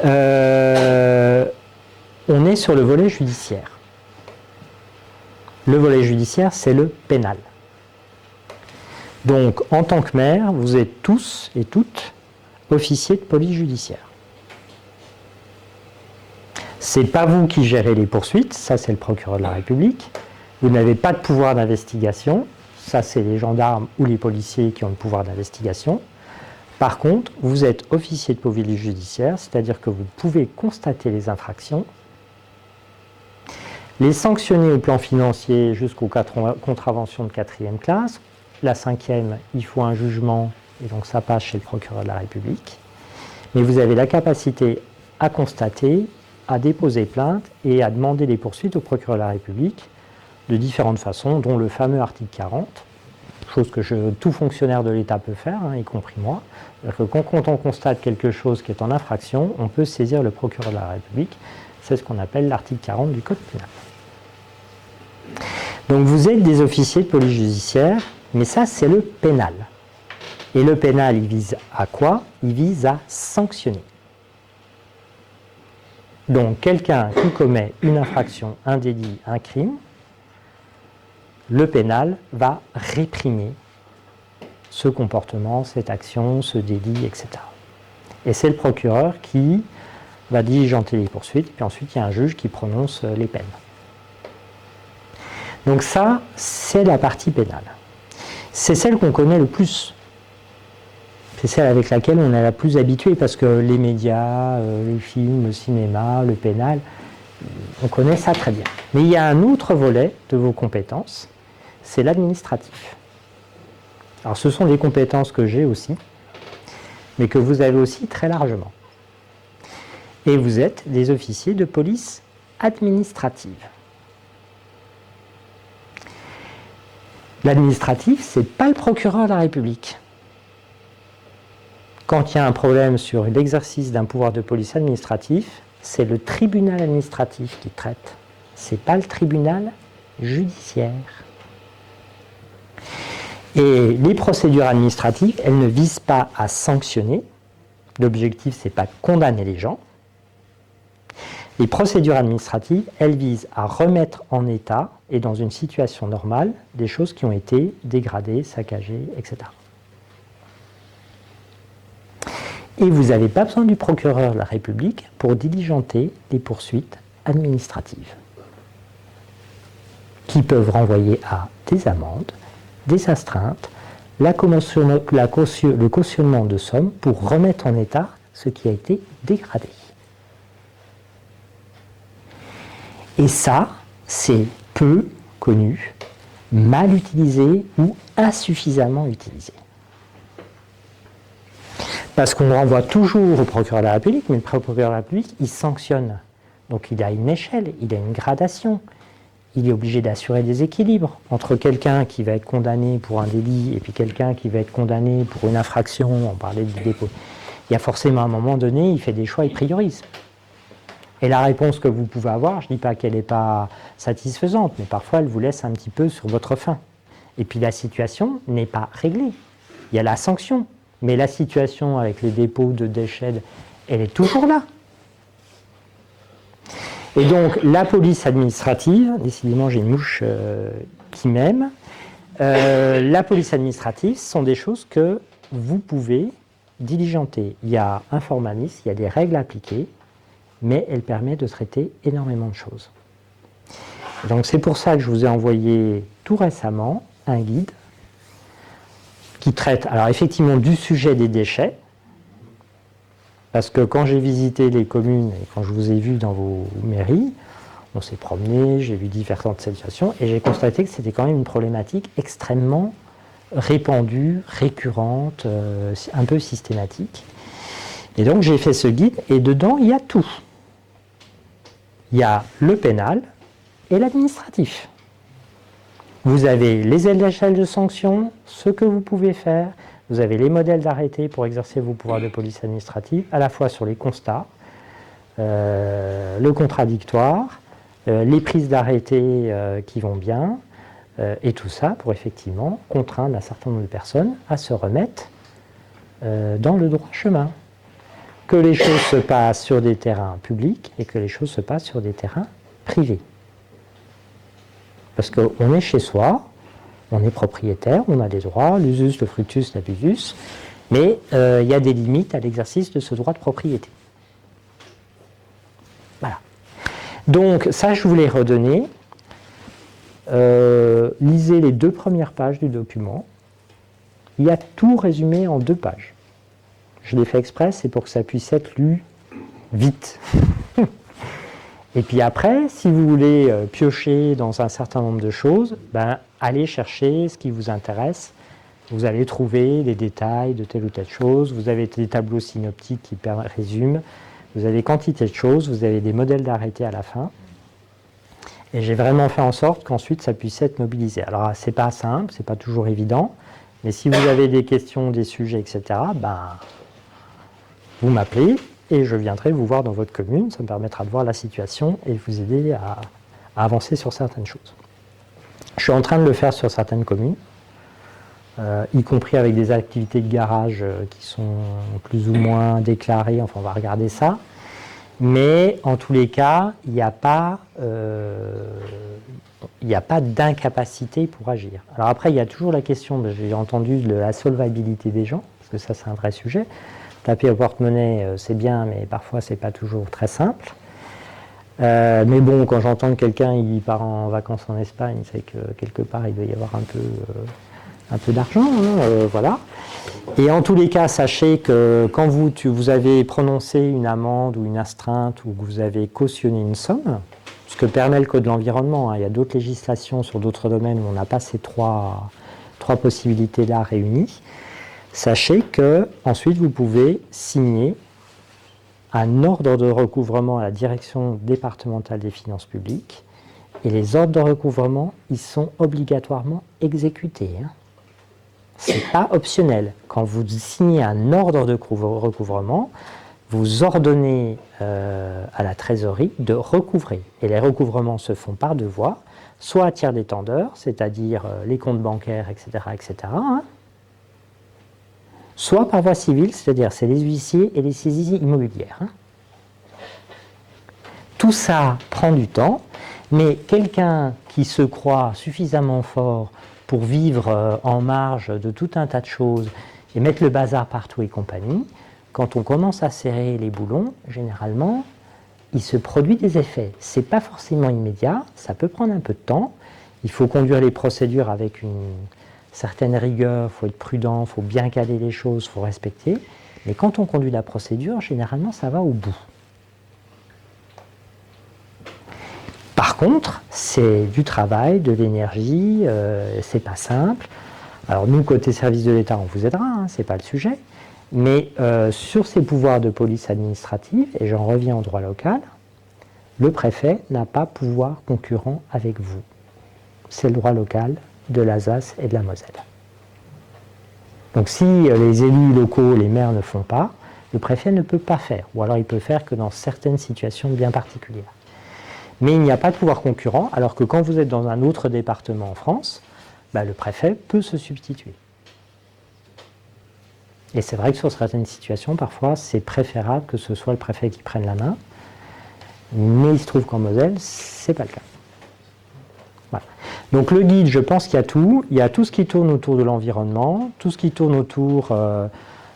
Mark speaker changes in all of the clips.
Speaker 1: On est sur le volet judiciaire. Le volet judiciaire, c'est le pénal. Donc, en tant que maire, vous êtes tous et toutes officiers de police judiciaire. Ce n'est pas vous qui gérez les poursuites, ça c'est le procureur de la République. Vous n'avez pas de pouvoir d'investigation, ça c'est les gendarmes ou les policiers qui ont le pouvoir d'investigation. Par contre, vous êtes officier de police judiciaire, c'est-à-dire que vous pouvez constater les infractions, les sanctionner au plan financier jusqu'aux contraventions de 4e classe. La 5e, il faut un jugement, et donc ça passe chez le procureur de la République. Mais vous avez la capacité à constater, à déposer plainte et à demander des poursuites au procureur de la République de différentes façons, dont le fameux article 40, chose que tout fonctionnaire de l'État peut faire, y compris moi. Que quand on constate quelque chose qui est en infraction, on peut saisir le procureur de la République. C'est ce qu'on appelle l'article 40 du Code pénal. Donc vous êtes des officiers de police judiciaire, mais ça c'est le pénal. Et le pénal, il vise à quoi? Il vise à sanctionner. Donc quelqu'un qui commet une infraction, un délit, un crime, le pénal va réprimer ce comportement, cette action, ce délit, etc. Et c'est le procureur qui va diligenter les poursuites, puis ensuite il y a un juge qui prononce les peines. Donc ça, c'est la partie pénale. C'est celle qu'on connaît le plus. C'est celle avec laquelle on est la plus habitué, parce que les médias, les films, le cinéma, le pénal, on connaît ça très bien. Mais il y a un autre volet de vos compétences, c'est l'administratif. Alors ce sont des compétences que j'ai aussi, mais que vous avez aussi très largement. Et vous êtes des officiers de police administrative. L'administratif, ce n'est pas le procureur de la République. Quand il y a un problème sur l'exercice d'un pouvoir de police administratif, c'est le tribunal administratif qui traite. Ce n'est pas le tribunal judiciaire. Et les procédures administratives, elles ne visent pas à sanctionner. L'objectif, ce n'est pas de condamner les gens. Les procédures administratives, elles visent à remettre en état et dans une situation normale des choses qui ont été dégradées, saccagées, etc. Et vous n'avez pas besoin du procureur de la République pour diligenter les poursuites administratives qui peuvent renvoyer à des amendes, des astreintes, le cautionnement de sommes pour remettre en état ce qui a été dégradé. Et ça, c'est peu connu, mal utilisé ou insuffisamment utilisé. Parce qu'on renvoie toujours au procureur de la République, mais le procureur de la République, il sanctionne. Donc il a une échelle, il a une gradation. Il est obligé d'assurer des équilibres entre quelqu'un qui va être condamné pour un délit et puis quelqu'un qui va être condamné pour une infraction, on parlait du dépôt. Il y a forcément un moment donné, il fait des choix, il priorise. Et la réponse que vous pouvez avoir, je ne dis pas qu'elle n'est pas satisfaisante, mais parfois elle vous laisse un petit peu sur votre faim. Et puis la situation n'est pas réglée. Il y a la sanction, mais la situation avec les dépôts de déchets, elle est toujours là. Et donc la police administrative, décidément j'ai une mouche qui m'aime, la police administrative, ce sont des choses que vous pouvez diligenter. Il y a un formalisme, il y a des règles appliquées, mais elle permet de traiter énormément de choses. Donc c'est pour ça que je vous ai envoyé tout récemment un guide qui traite, alors effectivement, du sujet des déchets, parce que quand j'ai visité les communes et quand je vous ai vu dans vos mairies, on s'est promené, j'ai vu différentes situations, et j'ai constaté que c'était quand même une problématique extrêmement répandue, récurrente, un peu systématique. Et donc j'ai fait ce guide, et dedans il y a tout. Il y a le pénal et l'administratif. Vous avez les échelles de sanctions, ce que vous pouvez faire, vous avez les modèles d'arrêté pour exercer vos pouvoirs de police administrative, à la fois sur les constats, le contradictoire, les prises d'arrêté qui vont bien, et tout ça pour effectivement contraindre un certain nombre de personnes à se remettre dans le droit chemin. que les choses se passent sur des terrains publics et que les choses se passent sur des terrains privés. Parce qu'on est chez soi, on est propriétaire, on a des droits, l'usus, le fructus, l'abusus, mais il y a des limites à l'exercice de ce droit de propriété. Voilà. Donc ça, je vous l'ai redonné. Lisez les 2 premières pages du document. Il y a tout résumé en 2 pages. Je l'ai fait exprès, c'est pour que ça puisse être lu vite. Et puis après, si vous voulez piocher dans un certain nombre de choses, ben, allez chercher ce qui vous intéresse. Vous allez trouver les détails de telle ou telle chose. Vous avez des tableaux synoptiques qui résument. Vous avez quantité de choses. Vous avez des modèles d'arrêté à la fin. Et j'ai vraiment fait en sorte qu'ensuite ça puisse être mobilisé. Alors, c'est pas simple, c'est pas toujours évident. Mais si vous avez des questions, des sujets, etc., ben, vous m'appelez. Et je viendrai vous voir dans votre commune, ça me permettra de voir la situation et de vous aider à avancer sur certaines choses. Je suis en train de le faire sur certaines communes, y compris avec des activités de garage qui sont plus ou moins déclarées, enfin on va regarder ça. Mais en tous les cas, il n'y a pas d'incapacité pour agir. Alors après, il y a toujours la question, j'ai entendu, de la solvabilité des gens, parce que ça c'est un vrai sujet. Taper au porte-monnaie, c'est bien, mais parfois, c'est pas toujours très simple. Mais bon, quand j'entends que quelqu'un il part en vacances en Espagne, c'est que quelque part, il doit y avoir un peu d'argent. Hein, voilà. Et en tous les cas, sachez que quand vous avez prononcé une amende ou une astreinte ou que vous avez cautionné une somme, ce que permet le Code de l'environnement, hein, il y a d'autres législations sur d'autres domaines où on n'a pas ces trois possibilités-là réunies, sachez que ensuite vous pouvez signer un ordre de recouvrement à la direction départementale des finances publiques et les ordres de recouvrement, ils sont obligatoirement exécutés. Hein. Ce n'est pas optionnel. Quand vous signez un ordre de recouvrement, vous ordonnez à la trésorerie de recouvrer. Et les recouvrements se font par 2 voies, soit à tiers d'étendeur, c'est-à-dire les comptes bancaires, etc., etc., hein, soit par voie civile, c'est-à-dire c'est les huissiers et les saisies immobilières. Hein. Tout ça prend du temps, mais quelqu'un qui se croit suffisamment fort pour vivre en marge de tout un tas de choses et mettre le bazar partout et compagnie, quand on commence à serrer les boulons, généralement, il se produit des effets. Ce n'est pas forcément immédiat, ça peut prendre un peu de temps. Il faut conduire les procédures avec une certaine rigueur, il faut être prudent, il faut bien caler les choses, il faut respecter. Mais quand on conduit la procédure, généralement, ça va au bout. Par contre, c'est du travail, de l'énergie, c'est pas simple. Alors nous, côté service de l'État, on vous aidera, hein, c'est pas le sujet. Mais sur ces pouvoirs de police administrative, et j'en reviens au droit local, le préfet n'a pas pouvoir concurrent avec vous. C'est le droit local de l'Alsace et de la Moselle. Donc si les élus locaux, les maires ne font pas, le préfet ne peut pas faire, ou alors il peut faire que dans certaines situations bien particulières. Mais il n'y a pas de pouvoir concurrent, alors que quand vous êtes dans un autre département en France, bah, le préfet peut se substituer. Et c'est vrai que sur certaines situations, parfois, c'est préférable que ce soit le préfet qui prenne la main, mais il se trouve qu'en Moselle, ce n'est pas le cas. Voilà. Donc le guide, je pense qu'il y a tout. Il y a tout ce qui tourne autour de l'environnement, tout ce qui tourne autour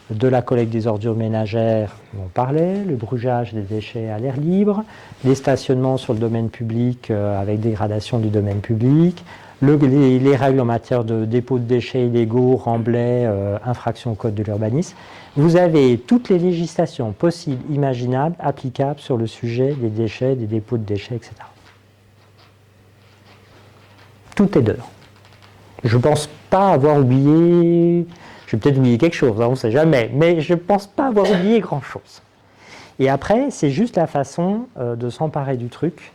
Speaker 1: de la collecte des ordures ménagères, on parlait, le brûlage des déchets à l'air libre, les stationnements sur le domaine public avec dégradation du domaine public, les règles en matière de dépôt de déchets illégaux, remblais, infraction au code de l'urbanisme. Vous avez toutes les législations possibles, imaginables, applicables sur le sujet des déchets, des dépôts de déchets, etc. Tout est dedans. Je ne pense pas avoir oublié, je vais peut-être oublier quelque chose, on ne sait jamais, mais je ne pense pas avoir oublié grand-chose. Et après, c'est juste la façon de s'emparer du truc,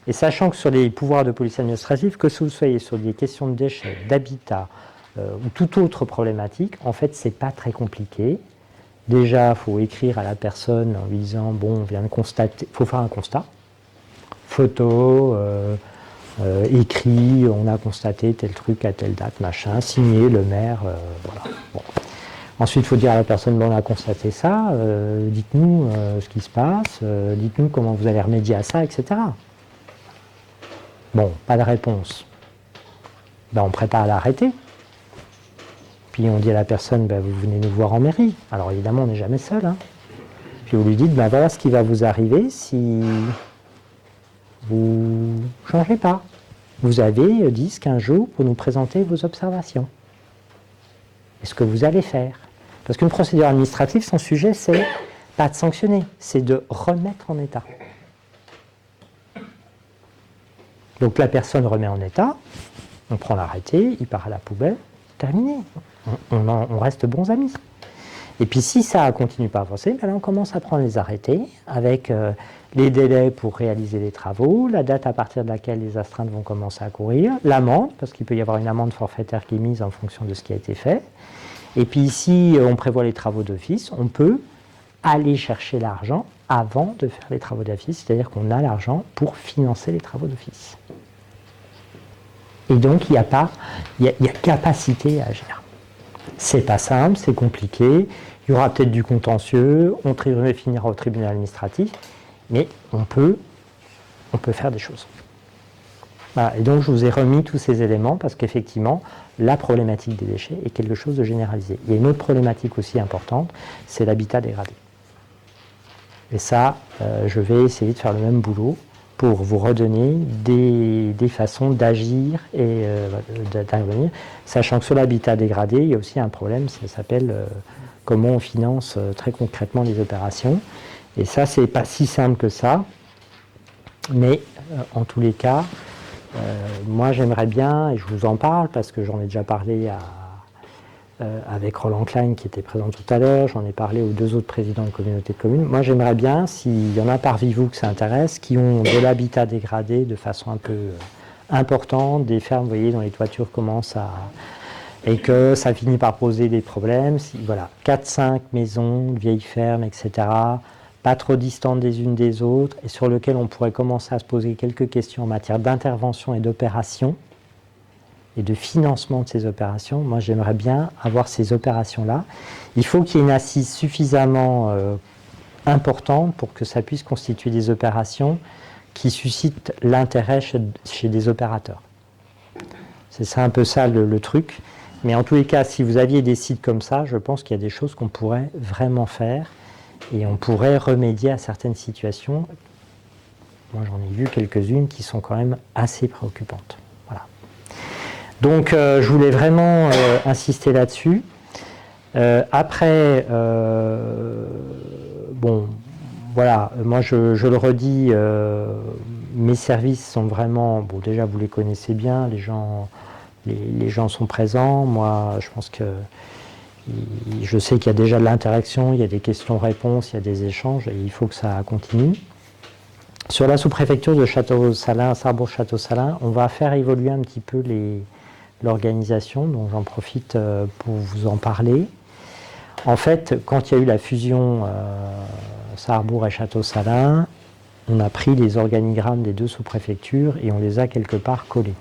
Speaker 1: et sachant que sur les pouvoirs de police administrative, que vous soyez sur des questions de déchets, d'habitat, ou toute autre problématique, en fait, ce n'est pas très compliqué. Déjà, il faut écrire à la personne en lui disant, bon, on vient de constater, il faut faire un constat, photo, écrit, on a constaté tel truc à telle date, machin, signé le maire, voilà. Bon. Ensuite, il faut dire à la personne, bon, on a constaté ça, dites-nous ce qui se passe, dites-nous comment vous allez remédier à ça, etc. Bon, pas de réponse. Ben, on prépare l'arrêté. Puis on dit à la personne, ben, vous venez nous voir en mairie. Alors évidemment, on n'est jamais seul. Hein. Puis vous lui dites, ben, voilà ce qui va vous arriver si vous ne changez pas. Vous avez 10-15 jours pour nous présenter vos observations. Et ce que vous allez faire. Parce qu'une procédure administrative, son sujet, c'est pas de sanctionner, c'est de remettre en état. Donc la personne remet en état, on prend l'arrêté, il part à la poubelle, terminé. On reste bons amis. Et puis si ça ne continue pas à avancer, ben là on commence à prendre les arrêtés avec les délais pour réaliser les travaux, la date à partir de laquelle les astreintes vont commencer à courir, l'amende, parce qu'il peut y avoir une amende forfaitaire qui est mise en fonction de ce qui a été fait. Et puis si on prévoit les travaux d'office, on peut aller chercher l'argent avant de faire les travaux d'office, c'est-à-dire qu'on a l'argent pour financer les travaux d'office. Et donc il y a capacité à agir. C'est pas simple, c'est compliqué, il y aura peut-être du contentieux, on finira au tribunal administratif, mais on peut faire des choses. Voilà. Et donc je vous ai remis tous ces éléments parce qu'effectivement, la problématique des déchets est quelque chose de généralisé. Il y a une autre problématique aussi importante, c'est l'habitat dégradé. Et ça, je vais essayer de faire le même boulot pour vous redonner des façons d'agir et d'intervenir, sachant que sur l'habitat dégradé, il y a aussi un problème, ça s'appelle comment on finance très concrètement les opérations. Et ça, c'est pas si simple que ça, mais en tous les cas, moi j'aimerais bien, et je vous en parle parce que j'en ai déjà parlé avec Roland Klein qui était présent tout à l'heure, j'en ai parlé aux 2 autres présidents de communautés de communes. Moi j'aimerais bien, s'il y en a parmi vous que ça intéresse, qui ont de l'habitat dégradé de façon un peu importante, des fermes, vous voyez, dont les toitures commencent à... et que ça finit par poser des problèmes. Voilà, 4-5 maisons, vieilles fermes, etc., pas trop distantes des unes des autres, et sur lesquelles on pourrait commencer à se poser quelques questions en matière d'intervention et d'opération, et de financement de ces opérations. Moi, j'aimerais bien avoir ces opérations-là. Il faut qu'il y ait une assise suffisamment importante pour que ça puisse constituer des opérations qui suscitent l'intérêt chez des opérateurs. C'est un peu ça le truc. Mais en tous les cas, si vous aviez des sites comme ça, je pense qu'il y a des choses qu'on pourrait vraiment faire et on pourrait remédier à certaines situations. Moi, j'en ai vu quelques-unes qui sont quand même assez préoccupantes. Voilà. Donc, je voulais vraiment insister là-dessus. Après, bon, voilà, moi je le redis, mes services sont vraiment, bon, déjà vous les connaissez bien, les gens sont présents. Moi, je pense que je sais qu'il y a déjà de l'interaction, il y a des questions-réponses, il y a des échanges, et il faut que ça continue. Sur la sous-préfecture de Château-Salins, Sarrebourg-Château-Salins, on va faire évoluer un petit peu l'organisation, donc j'en profite pour vous en parler. En fait, quand il y a eu la fusion Sarrebourg et Château-Salins, on a pris les organigrammes des 2 sous-préfectures et on les a quelque part collés.